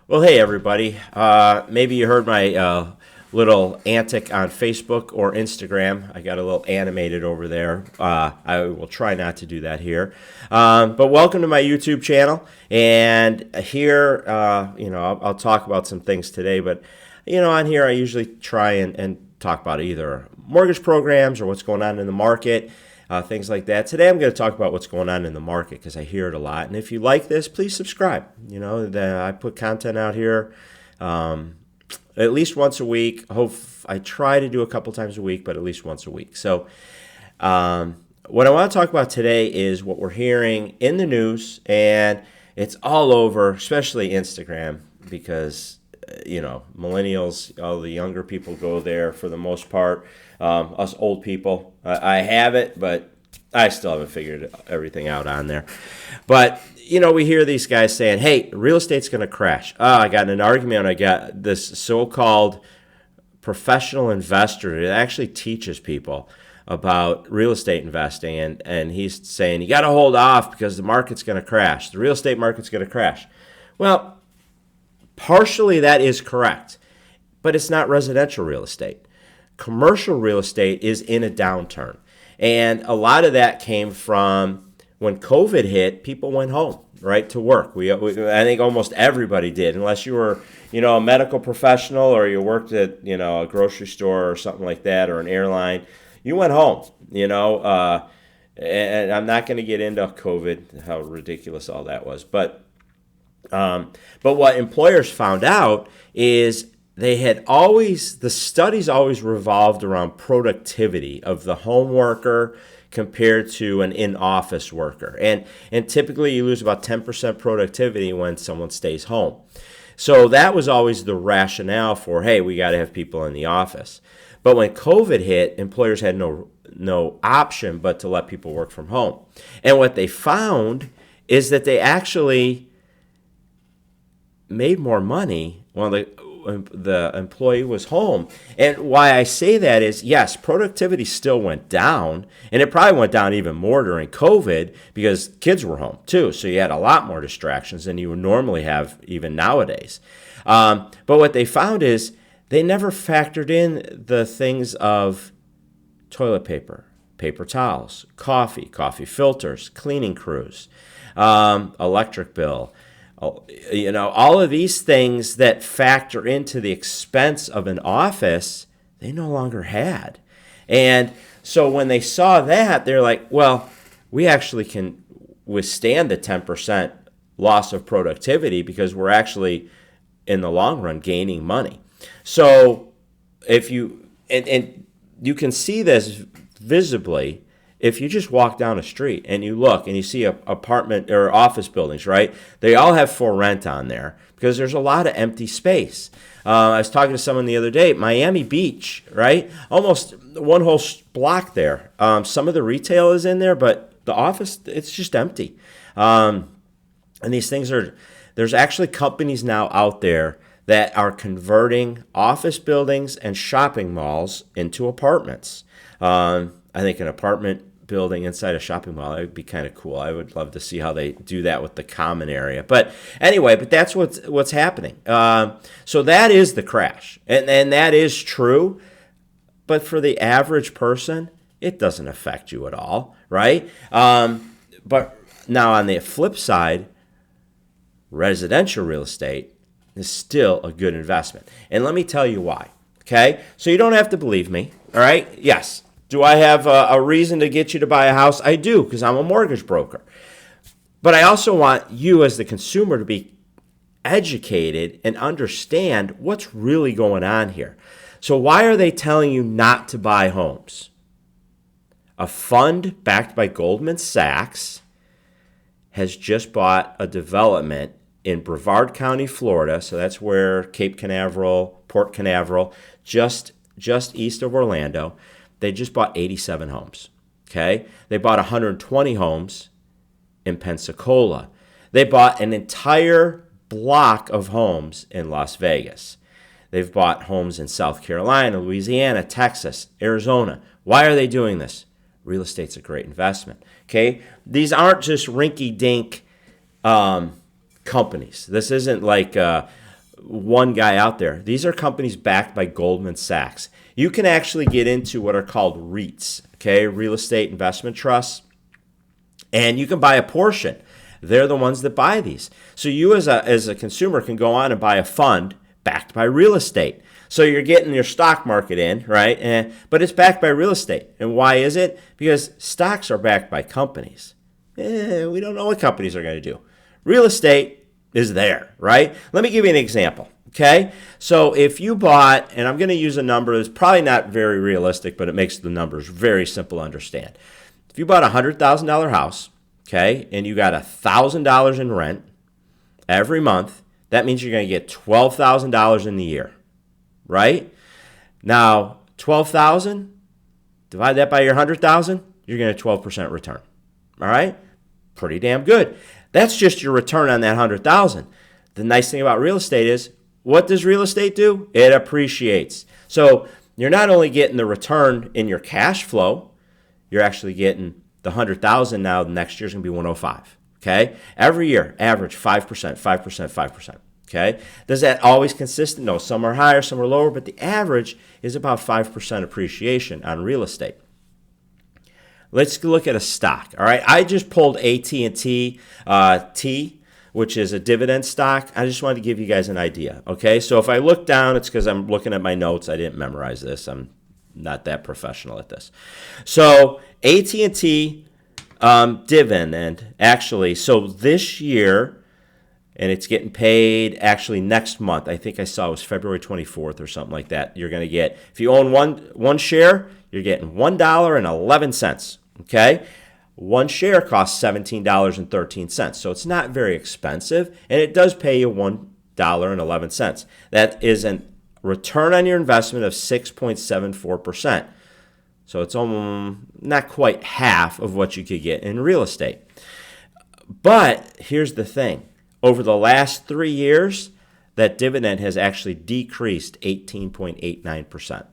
Well, hey, everybody. Maybe you heard my little antic on Facebook or Instagram. I got a little animated over there. I will try not to do that here. But welcome to my YouTube channel. And here, I'll talk about some things today. But, on here, I usually try and talk about either mortgage programs or what's going on in the market. Things like that. Today I'm going to talk about what's going on in the market because I hear it a lot. And if you like this, please subscribe. I put content out here at least once a week. I try to do a couple times a week, but at least once a week. So what I want to talk about today is what we're hearing in the news, and it's all over, especially Instagram, because millennials, all the younger people go there for the most part. Us old people, I have it, but I still haven't figured everything out on there. But, we hear these guys saying, hey, real estate's going to crash. I got in an argument. I got this so-called professional investor that actually teaches people about real estate investing. And he's saying, you got to hold off because the market's going to crash. The real estate market's going to crash. Well, partially that is correct, but it's not residential real estate. Commercial real estate is in a downturn. And a lot of that came from when COVID hit, people went home, right, to work. I think almost everybody did, unless you were, a medical professional or you worked at, a grocery store or something like that or an airline. You went home, and I'm not going to get into COVID, how ridiculous all that was. But what employers found out is the studies always revolved around productivity of the home worker compared to an in-office worker. And typically you lose about 10% productivity when someone stays home. So that was always the rationale for, hey, we got to have people in the office. But when COVID hit, employers had no option but to let people work from home. And what they found is that they actually made more money when the employee was home. And why I say that is, yes, productivity still went down, and it probably went down even more during COVID because kids were home too. So you had a lot more distractions than you would normally have even nowadays. But what they found is they never factored in the things of toilet paper, paper towels, coffee filters, cleaning crews, electric bill. All of these things that factor into the expense of an office, they no longer had. And so when they saw that, they're like, well, we actually can withstand the 10% loss of productivity because we're actually, in the long run, gaining money. So if you, and you can see this visibly if you just walk down a street and you look and you see apartment or office buildings, right? They all have for rent on there because there's a lot of empty space. I was talking to someone the other day, Miami Beach, right? Almost one whole block there. Some of the retail is in there, but the office, it's just empty. And these things there's actually companies now out there that are converting office buildings and shopping malls into apartments. I think an apartment building inside a shopping mall, that would be kind of cool. I would love to see how they do that with the common area. But anyway, that's what's happening. So that is the crash, and that is true. But for the average person, it doesn't affect you at all, right? But now on the flip side, residential real estate is still a good investment. And let me tell you why, okay? So you don't have to believe me, all right? Yes. Do I have a reason to get you to buy a house? I do, because I'm a mortgage broker. But I also want you as the consumer to be educated and understand what's really going on here. So why are they telling you not to buy homes? A fund backed by Goldman Sachs has just bought a development in Brevard County, Florida. So that's where Cape Canaveral, Port Canaveral, just east of Orlando. They just bought 87 homes, okay? They bought 120 homes in Pensacola. They bought an entire block of homes in Las Vegas. They've bought homes in South Carolina, Louisiana, Texas, Arizona. Why are they doing this? Real estate's a great investment, okay? These aren't just rinky-dink companies. This isn't like one guy out there. These are companies backed by Goldman Sachs. You can actually get into what are called REITs, okay, real estate investment trusts, and you can buy a portion. They're the ones that buy these. So you as a consumer can go on and buy a fund backed by real estate. So you're getting your stock market in, right? But it's backed by real estate. And why is it? Because stocks are backed by companies. We don't know what companies are going to do. Real estate is there, right? Let me give you an example, okay? So if you bought, and I'm going to use a number that's probably not very realistic, but it makes the numbers very simple to understand. If you bought a $100,000 house, okay, and you got $1,000 in rent every month, that means you're going to get $12,000 in the year, right? Now, $12,000, divide that by your $100,000, you're going to get 12% return. All right? Pretty damn good. That's just your return on that $100,000. The nice thing about real estate is, what does real estate do? It appreciates. So you're not only getting the return in your cash flow, you're actually getting the $100,000 now. The next year's going to be 105. Okay? Every year, average 5%, 5%, 5%. Okay? Does that always consistent? No, some are higher, some are lower, but the average is about 5% appreciation on real estate. Let's look at a stock. All right, I just pulled AT&T, which is a dividend stock. I just wanted to give you guys an idea. Okay, so if I look down, it's because I'm looking at my notes. I didn't memorize this. I'm not that professional at this. So AT&T dividend, actually, so this year, and it's getting paid actually next month. I think I saw it was February 24th or something like that. You're going to get, if you own one share, you're getting $1.11. Okay? One share costs $17.13. So it's not very expensive, and it does pay you $1.11. That is a return on your investment of 6.74%. So it's almost not quite half of what you could get in real estate. But here's the thing. Over the last 3 years, that dividend has actually decreased 18.89%.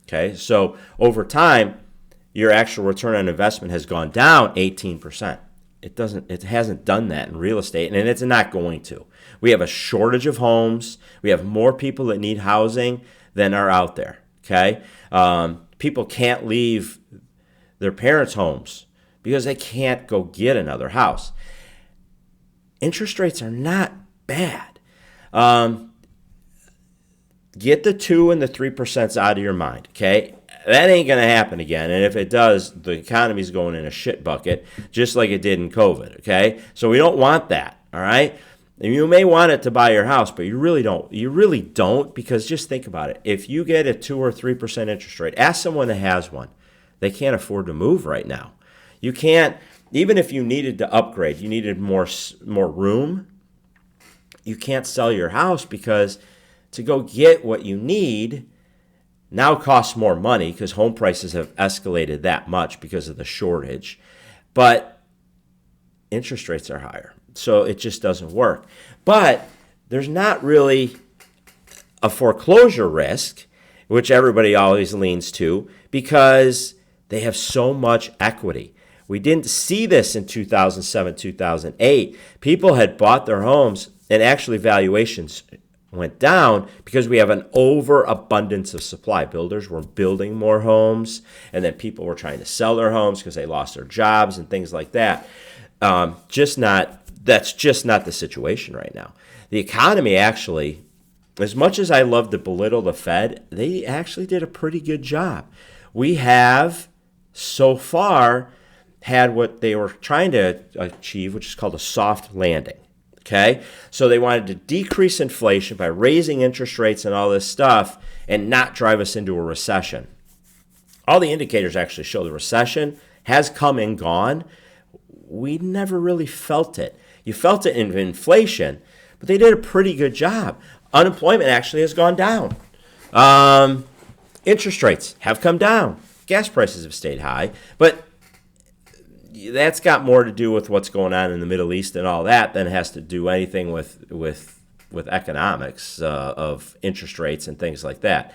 Okay? So over time, your actual return on investment has gone down 18%. It hasn't done that in real estate, and it's not going to. We have a shortage of homes. We have more people that need housing than are out there. Okay, people can't leave their parents' homes because they can't go get another house. Interest rates are not bad. Get the 2 and the 3% out of your mind. Okay. That ain't going to happen again. And if it does, the economy's going in a shit bucket, just like it did in COVID, okay? So we don't want that, all right? And you may want it to buy your house, but you really don't. You really don't, because just think about it. If you get a 2 or 3% interest rate, ask someone that has one. They can't afford to move right now. You can't, even if you needed to upgrade, you needed more room, you can't sell your house because to go get what you need now costs more money because home prices have escalated that much because of the shortage. But interest rates are higher, so it just doesn't work. But there's not really a foreclosure risk, which everybody always leans to, because they have so much equity. We didn't see this in 2007, 2008. People had bought their homes, and actually valuations went down because we have an overabundance of supply. Builders were building more homes, and then people were trying to sell their homes because they lost their jobs and things like that. That's just not the situation right now. The economy actually, as much as I love to belittle the Fed, they actually did a pretty good job. We have so far had what they were trying to achieve, which is called a soft landing. Okay, so they wanted to decrease inflation by raising interest rates and all this stuff and not drive us into a recession. All the indicators actually show the recession has come and gone. We never really felt it. You felt it in inflation, but they did a pretty good job. Unemployment actually has gone down. Interest rates have come down. Gas prices have stayed high, but that's got more to do with what's going on in the Middle East and all that than it has to do anything with economics of interest rates and things like that.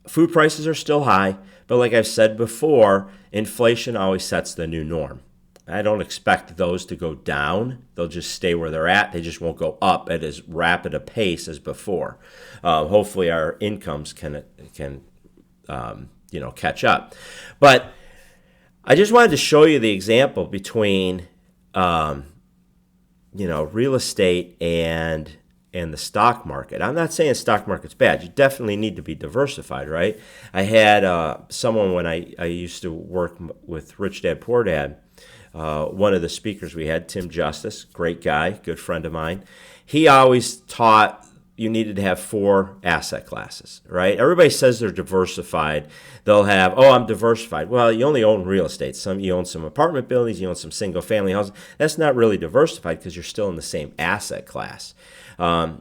Food prices are still high, but like I've said before, inflation always sets the new norm. I don't expect those to go down. They'll just stay where they're at. They just won't go up at as rapid a pace as before. Hopefully, our incomes can catch up. But I just wanted to show you the example between real estate and the stock market. I'm not saying stock market's bad. You definitely need to be diversified, right? I had someone when I used to work with Rich Dad Poor Dad. One of the speakers we had, Tim Justice, great guy, good friend of mine. He always taught you needed to have 4 asset classes, right? Everybody says they're diversified. They'll have, I'm diversified. Well, you only own real estate. You own some apartment buildings, you own some single-family houses. That's not really diversified because you're still in the same asset class.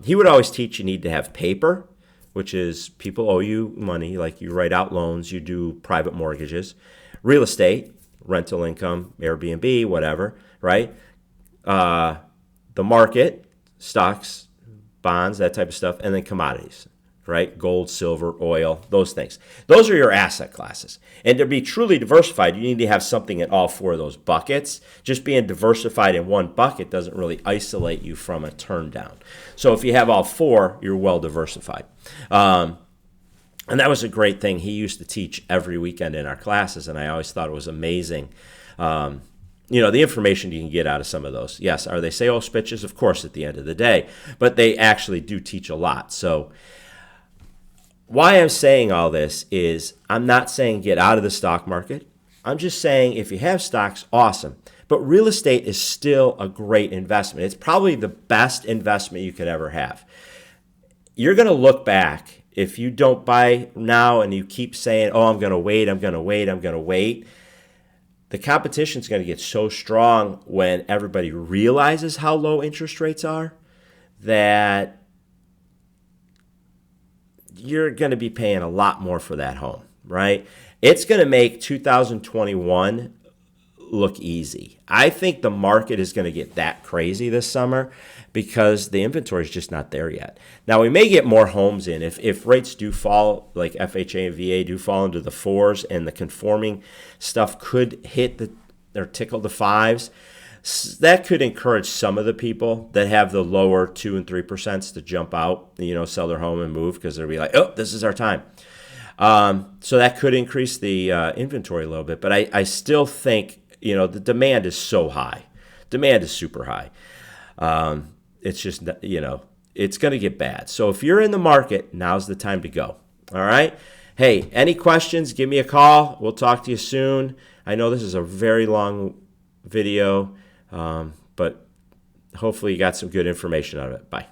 He would always teach you need to have paper, which is people owe you money, like you write out loans, you do private mortgages, real estate, rental income, Airbnb, whatever, right? The market, stocks, bonds, that type of stuff, and then commodities, right? Gold, silver, oil, those things. Those are your asset classes. And to be truly diversified, you need to have something in all 4 of those buckets. Just being diversified in one bucket doesn't really isolate you from a turn down. So if you have all 4, you're well diversified. And that was a great thing he used to teach every weekend in our classes, and I always thought it was amazing. The information you can get out of some of those. Yes, are they sales pitches? Of course, at the end of the day, but they actually do teach a lot. So why I'm saying all this is I'm not saying get out of the stock market. I'm just saying if you have stocks, awesome. But real estate is still a great investment. It's probably the best investment you could ever have. You're going to look back. If you don't buy now and you keep saying, I'm going to wait, I'm going to wait, I'm going to wait, the competition is going to get so strong when everybody realizes how low interest rates are that you're going to be paying a lot more for that home, right? It's going to make 2021 look easy. I think the market is going to get that crazy this summer because the inventory is just not there yet. Now, we may get more homes in. If rates do fall, like FHA and VA do fall into the 4s and the conforming stuff could hit or tickle the 5s, that could encourage some of the people that have the lower 2 and 3% to jump out, sell their home and move because they'll be like, this is our time. So that could increase the inventory a little bit. But I still think, the demand is so high. Demand is super high. It's just, it's going to get bad. So if you're in the market, now's the time to go. All right? Hey, any questions, give me a call. We'll talk to you soon. I know this is a very long video, but hopefully you got some good information out of it. Bye.